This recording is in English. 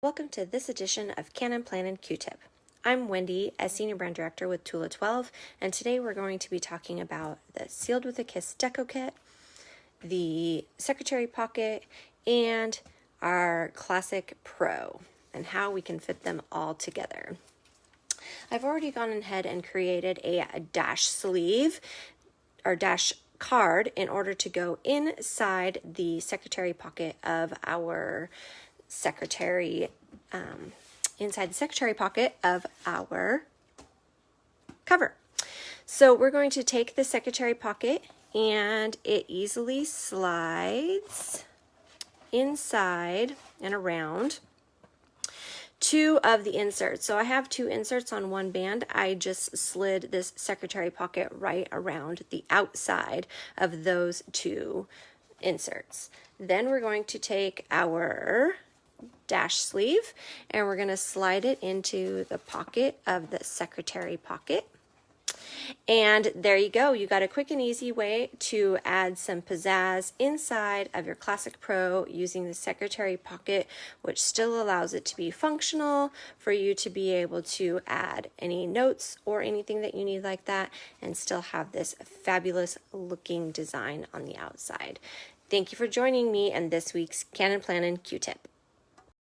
Welcome to this edition of Cannin Plannin Q-Tip. I'm Wendy, a Senior Brand Director with Tula 12, and today we're going to be talking about the Sealed with a Kiss Deco Kit, the Secretary Pocket, and our Classic Pro, and how we can fit them all together. I've already gone ahead and created a dash sleeve, or dash card, in order to go inside the Secretary Pocket of our inside the secretary pocket of our cover. So we're going to take the secretary pocket, and it easily slides inside and around two of the inserts. So I have two inserts on one band. I just slid this secretary pocket right around the outside of those two inserts. Then we're going to take our dash sleeve and we're going to slide it into the pocket of the secretary pocket. And there you go. You got a quick and easy way to add some pizzazz inside of your Classic Pro using the secretary pocket, which still allows it to be functional for you to be able to add any notes or anything that you need like that and still have this fabulous looking design on the outside. Thank you for joining me in this week's Cannin Plannin Q-Tip.